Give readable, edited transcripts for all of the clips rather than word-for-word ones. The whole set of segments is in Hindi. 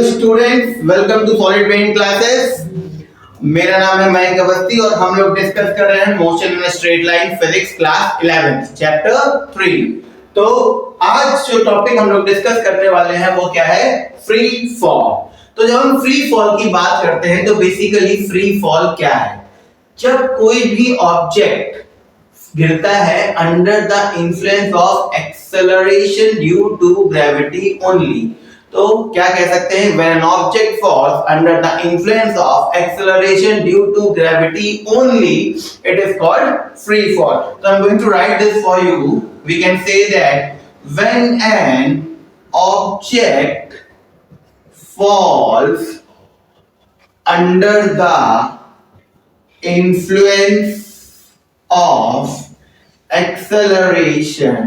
Hello students, welcome to solid when classes. मेरा नाम है मयंक अवस्थी और हम लोग डिस्कस कर रहे हैं motion in straight line physics class 11 chapter 3। तो आज जो टॉपिक हम लोग डिस्कस करने वाले हैं वो क्या है? Free fall. तो जब हम फ्री फॉल की बात करते हैं तो बेसिकली फ्री फॉल क्या है? जब कोई भी ऑब्जेक्ट गिरता है under the influence of acceleration due to gravity only, तो क्या कह सकते हैं? when an object falls under the influence of acceleration due to gravity only, it is called free fall. So I'm going to write this for you. We can say that when an object falls under the influence of acceleration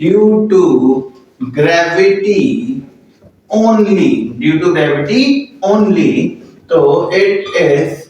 due to gravity only, so it is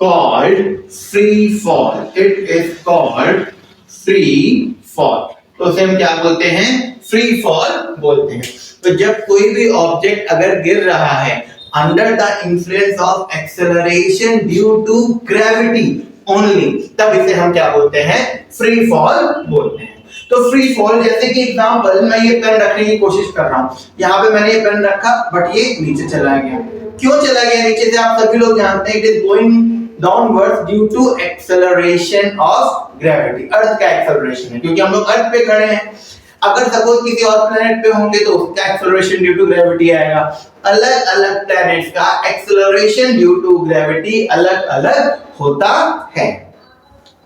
called free fall. It is called free fall. तो उसे हम क्या बोलते हैं? फ्री फॉल बोलते हैं। तो जब कोई भी ऑब्जेक्ट अगर गिर रहा है under the influence of acceleration due to gravity only, तब इसे हम क्या बोलते हैं? फ्री फॉल बोलते हैं। तो फ्री फॉल, जैसे कि एग्जांपल, मैं ये पेन रखने की कोशिश कर रहा हूं, यहाँ पे मैंने ये पेन रखा बट ये नीचे चला गया। क्यों चला गया नीचे? से आप सभी लोग जानते हैं it is going downwards due to acceleration of gravity. Earth का एक्सेलरेशन है, क्योंकि हम लोग अर्थ पे खड़े हैं। अगर सपोज किसी और प्लेनेट पे होंगे तो उसका एक्सेलरेशन ड्यू टू ग्रेविटी आएगा। अलग अलग प्लैनेट्स का एक्सेलरेशन ड्यू टू ग्रेविटी अलग अलग होता है।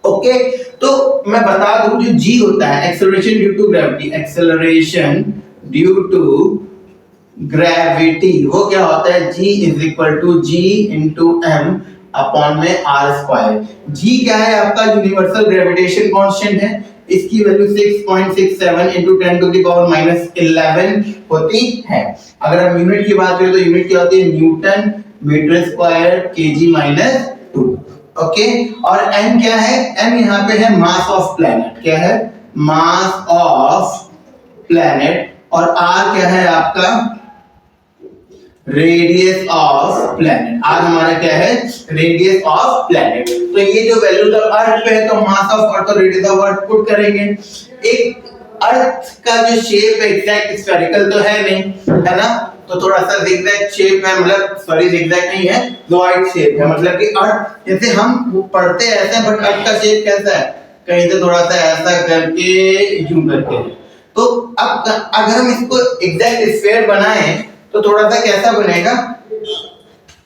ओके, तो मैं बता दूं, जो जी होता है acceleration due to gravity, acceleration due to gravity, वो क्या होता है? G is equal to G into M upon में आर स्क्वायर। जी क्या है? आपका यूनिवर्सल ग्रेविटेशन कांस्टेंट है। इसकी value 6.67 into 10 to the power minus 11 होती है। अगर हम यूनिट की बात करें तो यूनिट क्या होती है? Newton metre square kg minus 2। Okay, और m क्या है? m यहाँ पे है मास ऑफ प्लैनेट। क्या है? Mass of planet. और r क्या है आपका? Radius of planet. r हमारा क्या है? Radius of planet. तो ये जो वैल्यू तो अर्थ पे है तो मास ऑफ अर्थ और रेडियस ऑफ अर्थ पुट करेंगे। एक अर्थ का जो शेप है एग्जैक्ट स्फेरिकल तो है नहीं, है ना? तो थोड़ा सा जिगजैग शेप है, मतलब सॉरी जिगजैग नहीं है, ज़ोइड शेप है। मतलब कि अर्थ जैसे हम पढ़ते हैं ऐसे, बट अर्थ का शेप कैसा है? कहीं से थोड़ा सा ऐसा करके यूं करके। तो अब अगर हम इसको एग्जैक्ट स्फीयर बनाएं तो थोड़ा सा कैसा बनेगा?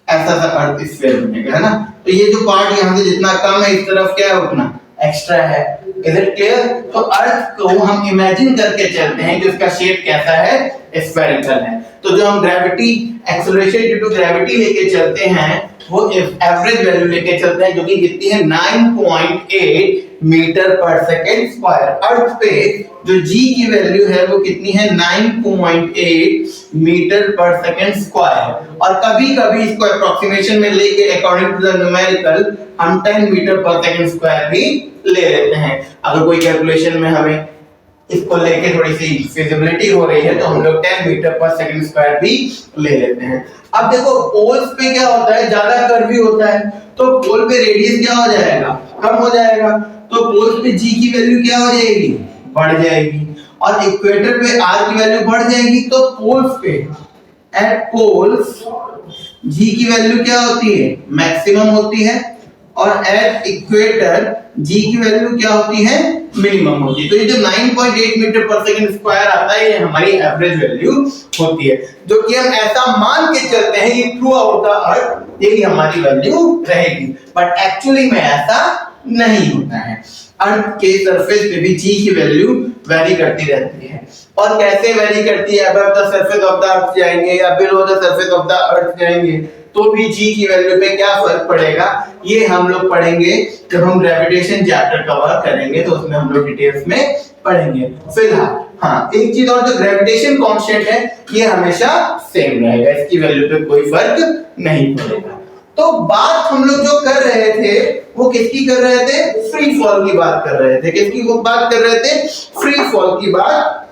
ऐसा सा अर्थ स्फीयर बनेगा, है ना? तो ये जो पार्ट यहाँ से जितना कम है इस तरफ क्या है उतना एक्स्ट्रा है। Is it clear? तो अर्थ को हम इमेजिन करके चलते हैं कि उसका शेप कैसा है? स्फेरिकल है। तो जो हम gravity acceleration due to gravity लेके चलते हैं वो एवरेज वैल्यू लेके चलते हैं, जो कि कितनी है? 9.8 मीटर पर सेकंड स्क्वायर। अर्थ पे जो g की वैल्यू है वो कितनी है? 9.8 मीटर पर सेकंड स्क्वायर। और कभी-कभी इसको अप्रोक्सीमेशन में लेके अकॉर्डिंग टू द न्यूमेरिकल हम 10 मीटर पर सेकंड स्क्वायर भी ले लेते हैं। अगर कोई कैलकुलेशन में हमें इसको लेके थोड़ी सी फिजिबिलिटी हो रही है तो हम लोग 10 मीटर पर सेकंड स्क्वायर भी ले लेते हैं। अब देखो पोल्स पे क्या होता है? ज्यादा कर्वी होता है, तो पोल पे रेडियस क्या हो जाएगा? कम हो जाएगा। तो पोल्स पे जी की वैल्यू क्या हो जाएगी? बढ़ जाएगी। और इक्वेटर पे आर की वैल्यू बढ़ जाएगी। तो पोल्स पे एट पोल्स जी की वैल्यू क्या होती है? मैक्सिमम होती है। और एट इक्वेटर जी की वैल्यू क्या होती है? मिनिमम होती है। तो ये जो 9.8 मीटर पर सेकंड स्क्वायर आता है ये हमारी एवरेज वैल्यू होती है, जो कि हम ऐसा मान के चलते हैं कि थ्रू आउट द अर्थ यही हमारी वैल्यू रहेगी, बट एक्चुअली में ऐसा नहीं होता है। अर्थ के सरफेस पे भी जी की वैल्यू वेरी करती रहती है। और कैसे वेरी करती है? Above the surface of the earth जाएंगे या below the surface of the earth जाएंगे तो भी जी की वैल्यू पे क्या फर्क पड़ेगा, ये हम लोग पढ़ेंगे जब हम ग्रेविटेशन चैप्टर कवर करेंगे, तो उसमें हम लोग डिटेल्स में पढ़ेंगे। फिलहाल हाँ, एक चीज और, जो ग्रेविटेशन कांस्टेंट है ये हमेशा सेम रहेगा, इसकी वैल्यू पे कोई फर्क नहीं पड़ेगा। तो बात हम लोग जो कर रहे थे वो किसकी कर रहे थे? फ्री फॉल की बात कर रहे थे। किसकी वो बात कर रहे थे? फ्री फॉल की बात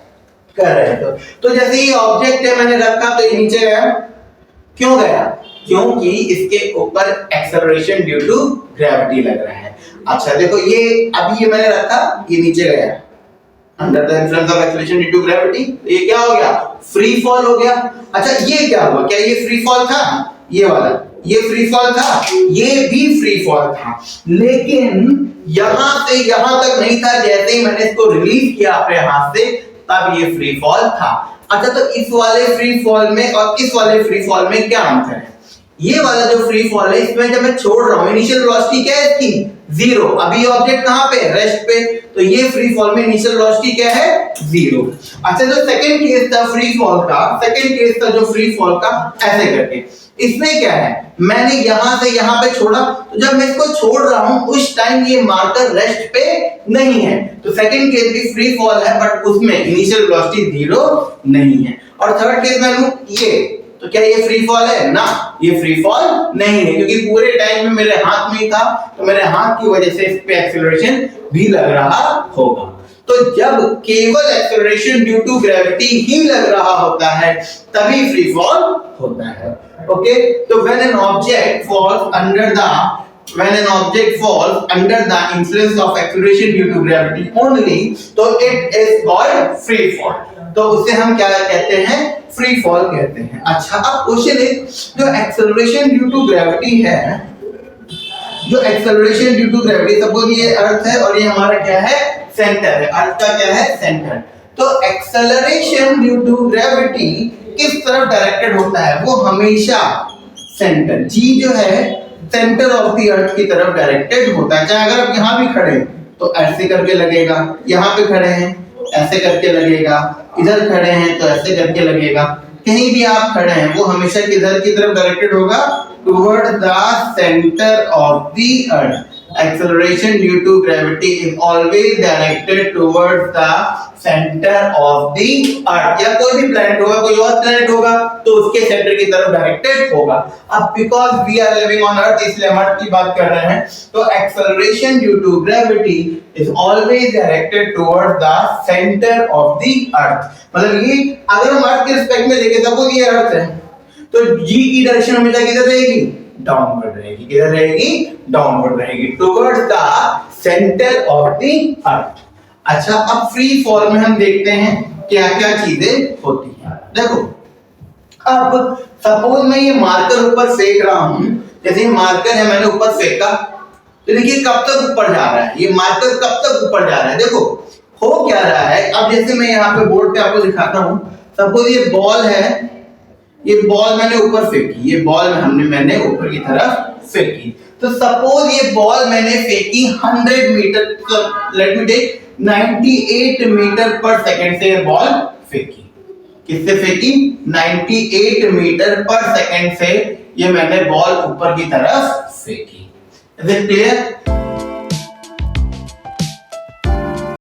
कर रहे थे। तो जैसे ये ऑब्जेक्ट है, मैंने रखा तो ये नीचे गया, क्यों गया? क्योंकि इसके ऊपर एक्सेलरेशन ड्यू टू ग्रेविटी लग रहा है। अच्छा देखो ये अभी ये मैंने रखा, ये नीचे गया under the influence of acceleration due to gravity, ये क्या हो गया? फ्री फॉल हो गया। अच्छा ये क्या हुआ? क्या ये फ्री फॉल था? ये वाला ये फ्री फॉल था, ये भी फ्री फॉल था, लेकिन यहां से यहां तक नहीं था। जैसे ही मैंने इसको रिलीज किया अपने हाथ से तब ये फ्री फॉल था। अच्छा तो इस वाले फ्री फॉल में और इस वाले फ्री फॉल में क्या अंतर है? ये वाला जो फ्री फॉल है इसमें जब मैं छोड़ रहा हूं इनिशियल वेलोसिटी क्या है इसकी? जीरो। अभी ये ऑब्जेक्ट कहां पे? रेस्ट पे। तो ये फ्री फॉल में इनिशियल वेलोसिटी क्या है? जीरो। अच्छा जो सेकंड केस था फ्री फॉल का, सेकंड केस था जो फ्री फॉल का, ऐसे करके इसमें क्या है? मैंने यहां से यहां पे छोड़ा, तो जब मैं इसको छोड़ रहा हूं उस टाइम ये मार्कर रेस्ट पे नहीं है। तो सेकंड केस भी फ्री फॉल है बट उसमें इनिशियल वेलोसिटी जीरो नहीं है। और थर्ड केस में लूं ये, तो क्या ये फ्री फॉल है? ना, ये फ्री फॉल नहीं है, क्योंकि पूरे टाइम में मेरे हाथ में ही था, तो मेरे हाथ की वजह से इस पे एक्सेलरेशन भी लग रहा होगा। तो जब केवल एक्सेलरेशन ड्यू टू ग्रेविटी ही लग रहा होता है तभी फ्री फॉल होता है। ओके, तो when an object falls under the influence of acceleration due to gravity only, तो it is called free fall। तो उसे हम क्या कहते हैं? फ्री फॉल कहते हैं। अच्छा अब क्वेश्चन है, जो एक्सेलरेशन ड्यू टू ग्रेविटी है, जो acceleration due to gravity, suppose ये अर्थ है और ये हमारा क्या है? सेंटर है। अर्थ का क्या है? सेंटर। तो एक्सेलरेशन ड्यू टू ग्रेविटी किस तरफ डायरेक्टेड होता है? वो हमेशा सेंटर, जी जो है सेंटर ऑफ द अर्थ की तरफ डायरेक्टेड होता है। चाहे अगर आप यहाँ भी खड़े हैं तो ऐसे करके लगेगा, यहाँ पे खड़े हैं ऐसे करके लगेगा, इधर खड़े हैं तो ऐसे करके लगेगा, कहीं भी आप खड़े हैं वो हमेशा किधर की तरफ डायरेक्टेड होगा? Toward the centre of the earth. Acceleration due to gravity is always directed towards the center of the earth। या कोई भी प्लैनेट होगा, कोई और प्लैनेट होगा तो उसके सेंटर की तरफ डायरेक्टेड होगा। अब because we are living on earth इसलिए हम अर्थ की बात कर रहे हैं, तो acceleration due to gravity is always directed towards the center of the earth। मतलब ये अगर हम अर्थ के रिस्पेक्ट में देखें, सपोज ये अर्थ है तो जी की डायरेक्शन हमेशा किधर रहेगी? डाउनवर्ड रहेगी। किधर रहेगी? डाउनवर्ड रहेगी, towards the centre of the earth. अच्छा अब फ्री फॉल में हम देखते हैं क्या क्या चीजें होती हैं। देखो अब सपोज मैं ये मार्कर ऊपर फेंक रहा हूं, जैसे मार्कर है मैंने ऊपर फेंका, तो देखिए कब तक ऊपर जा रहा है? ये मार्कर कब तक ऊपर जा रहा है? देखो हो क्या रहा है। अब जैसे मैं यहाँ पे बोर्ड पे आपको दिखाता हूँ, सपोज ये बॉल है, ये बॉल मैंने ऊपर फेंकी, ये बॉल मैंने ऊपर की तरफ फेंकी, तो सपोज ये बॉल मैंने फेंकी 100 metre, let me take 98 metre per second से ये बॉल फेंकी। किससे फेंकी? 98 मीटर पर सेकंड से ये मैंने बॉल ऊपर की तरफ फेंकी। Is it clear?